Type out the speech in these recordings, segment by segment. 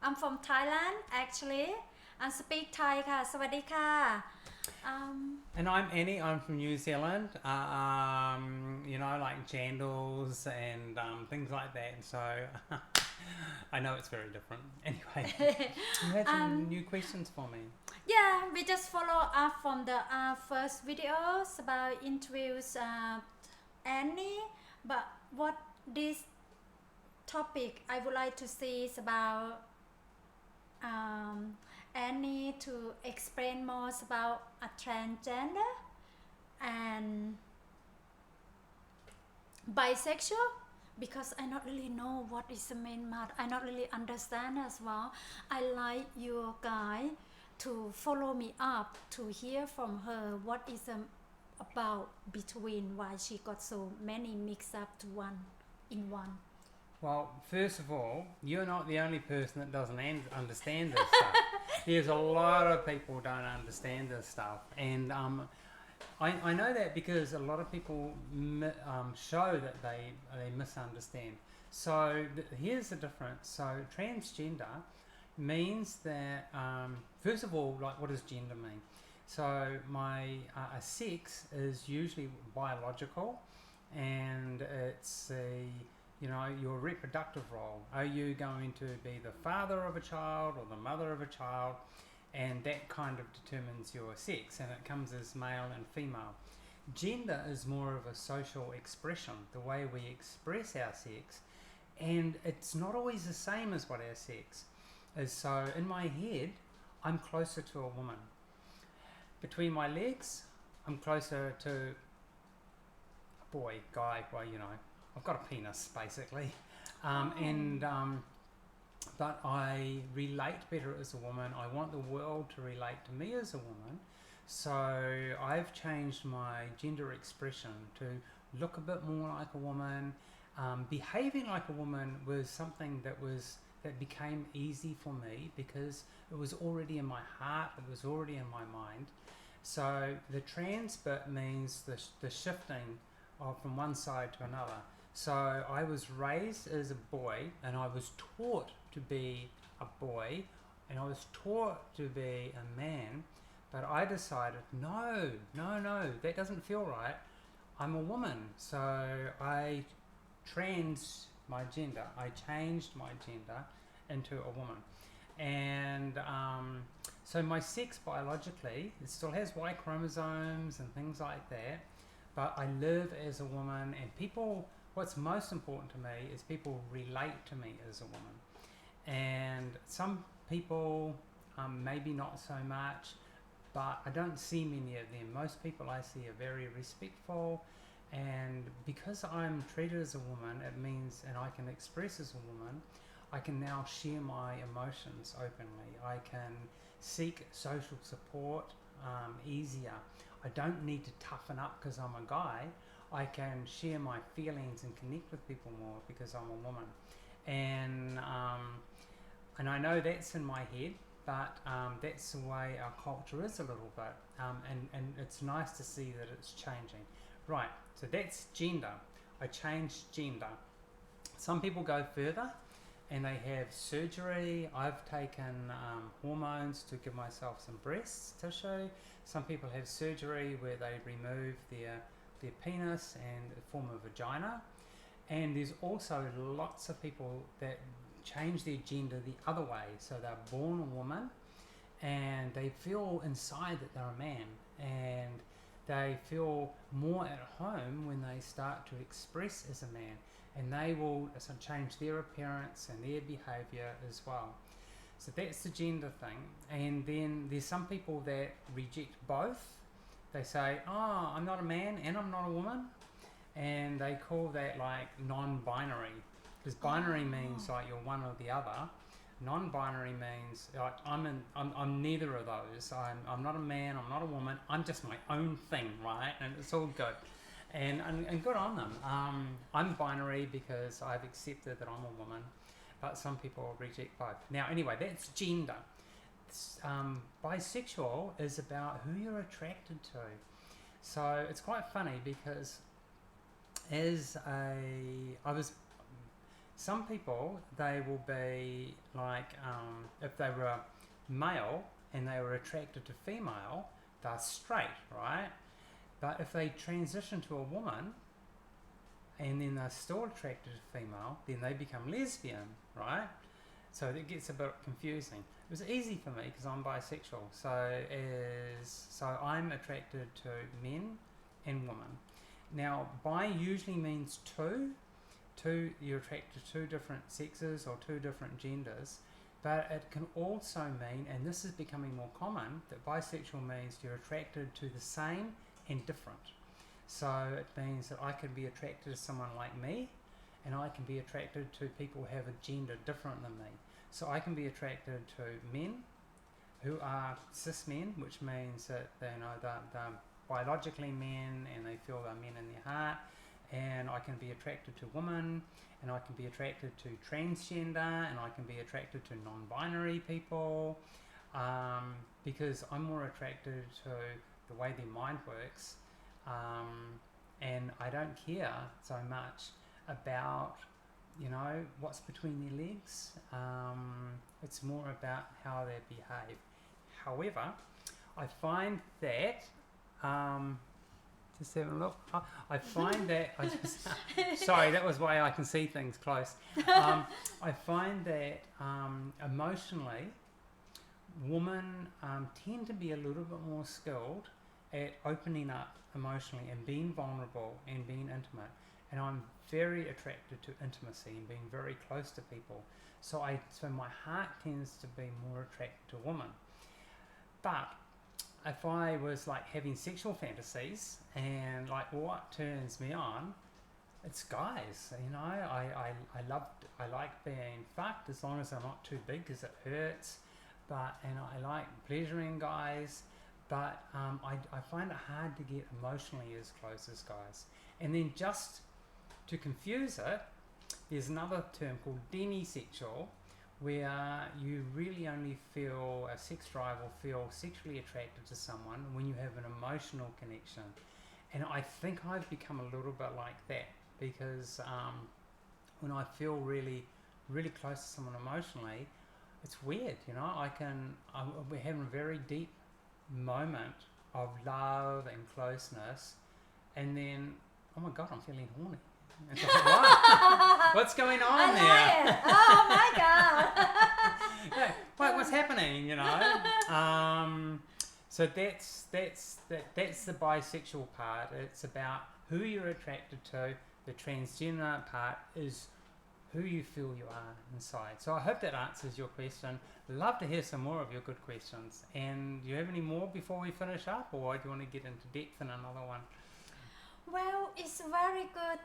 I'm from Thailand actually. I speak Thai ค่ะสวัสดีค่ะ um, And I'm Annie. I'm from New Zealand. Like jandals and things like that. So I know it's very different. Anyway, you had some um, new questions for me. yeah, we just follow up from the first videos about interviews Annie, but what this topic I would like to see is about Annie to explain more about a transgender and bisexual because I not really know what is the main matter. I not really understand as well. I like your guy to follow me up to hear from her what is about between why she got so many mixed up to one in one. Well, first of all, you're not the only person that doesn't understand this stuff. There's a lot of people don't understand this stuff, and I know that because a lot of people show that they misunderstand. So here's the difference. So transgender means that first of all, like, what does gender mean? So my a sex is usually biological, and it's your reproductive role. Are you going to be the father of a child or the mother of a child? And that kind of determines your sex, and it comes as male and female. Gender is more of a social expression, the way we express our sex, and it's not always the same as what our sex is. So in my head, I'm closer to a woman. Between my legs, I'm closer to a boy, guy. Well, I've got a penis basically, and but I relate better as a woman. I want the world to relate to me as a woman. So I've changed my gender expression to look a bit more like a woman. Behaving like a woman was something that became easy for me because it was already in my heart, it was already in my mind. So the trans bit means the shifting from one side to another. So I was raised as a boy, and I was taught to be a boy, and I was taught to be a man, but I decided, no, no, no, that doesn't feel right. I'm a woman. So I I changed my gender into a woman. And so my sex biologically, it still has Y chromosomes and things like that, but I live as a woman, and what's most important to me is people relate to me as a woman. And some people, maybe not so much, but I don't see many of them. Most people I see are very respectful, and because I'm treated as a woman, it means, and I can express as a woman, I can now share my emotions openly. I can seek social support easier. I don't need to toughen up because I'm a guy. I can share my feelings and connect with people more because I'm a woman. And I know that's in my head, but that's the way our culture is a little bit. And it's nice to see that it's changing. Right, so that's gender. I changed gender. Some people go further and they have surgery. I've taken hormones to give myself some breast tissue. Some people have surgery where they remove their penis and form a vagina. And there's also lots of people that change their gender the other way. So they're born a woman and they feel inside that they're a man, and they feel more at home when they start to express as a man, and they will change their appearance and their behavior as well. So that's the gender thing. And then there's some people that reject both. They say, oh, I'm not a man and I'm not a woman, and they call that like non-binary, because binary means like you're one or the other. Non-binary means like I'm neither of those. I'm not a man, I'm not a woman, I'm just my own thing, right? And it's all good, and good on them. I'm binary because I've accepted that I'm a woman, but some people reject both. Now anyway, that's gender. Bisexual is about who you're attracted to. So it's quite funny because I was Some people, they will be like, if they were male and they were attracted to female, they're straight, right? But if they transition to a woman and then they're still attracted to female, then they become lesbian, right? So it gets a bit confusing. It was easy for me because I'm bisexual. So I'm attracted to men and women. Now, bi usually means two. You're attracted to two different sexes or two different genders. But it can also mean, and this is becoming more common, that bisexual means you're attracted to the same and different. So it means that I can be attracted to someone like me, and I can be attracted to people who have a gender different than me. So I can be attracted to men who are cis men, which means that they're biologically men and they feel they're men in their heart. And I can be attracted to women, and I can be attracted to transgender, and I can be attracted to non-binary people, because I'm more attracted to the way their mind works, and I don't care so much about, what's between their legs. It's more about how they behave. However, I find that just have a look. I find that sorry, that was why I can see things close. I find that emotionally, women tend to be a little bit more skilled at opening up emotionally and being vulnerable and being intimate. And I'm very attracted to intimacy and being very close to people. So my heart tends to be more attracted to women. But if I was like having sexual fantasies and like what turns me on, it's guys. I like being fucked as long as they're not too big because it hurts. And I like pleasuring guys, but I find it hard to get emotionally as close as guys. And then just to confuse it, there's another term called demisexual, where you really only feel a sex drive or feel sexually attracted to someone when you have an emotional connection. And I think I've become a little bit like that, because when I feel really, really close to someone emotionally, it's weird, we're having a very deep moment of love and closeness, and then, oh my God, I'm feeling horny. It's like, what? What's going on there? It. Oh my God. Yeah, what's happening? So that's the bisexual part. It's about who you're attracted to. The transgender part is who you feel you are inside. So I hope that answers your question. Love to hear some more of your good questions. And do you have any more before we finish up, or do you want to get into depth in another one? Well, it's very good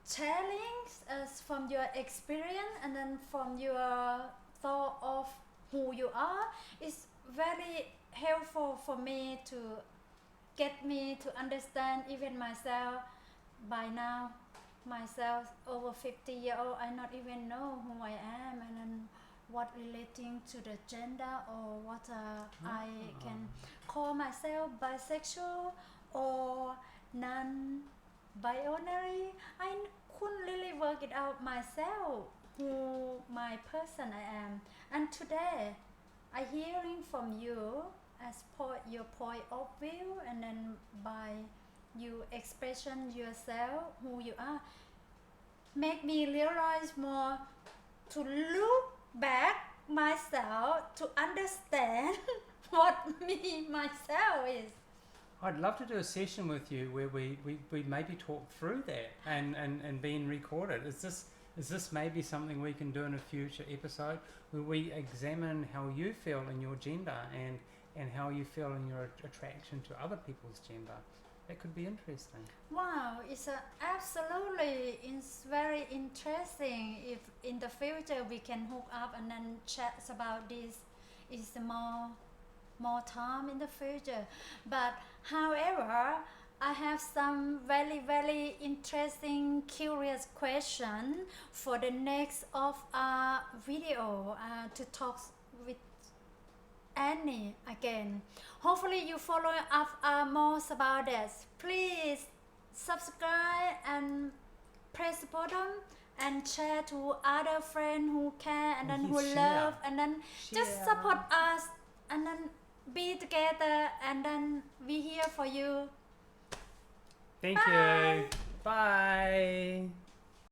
telling from your experience and then from your thought of who you are. It's very helpful for me to get me to understand even myself. By now, myself over 50 years old, I not even know who I am and then what relating to the gender or what I can call myself bisexual or non-binary. I couldn't really work it out myself who my person I am. And today I hearing from you as your point of view, and then by you expression yourself who you are, make me realize more to look back myself to understand what me myself is. I'd love to do a session with you where we maybe talk through that and being recorded. Is this maybe something we can do in a future episode where we examine how you feel in your gender and how you feel in your attraction to other people's gender? That could be interesting. Wow, it's absolutely, it's very interesting. If in the future we can hook up and then chat about this, it's more time in the future. But however, I have some very, very interesting, curious question for the next of our video to talk with Annie again. Hopefully you follow up more about this. Please subscribe and press the button and share to other friends who care and then yes, who share. love and then just Share. support us and then be together and then we here for you. Thank Bye. you. Bye.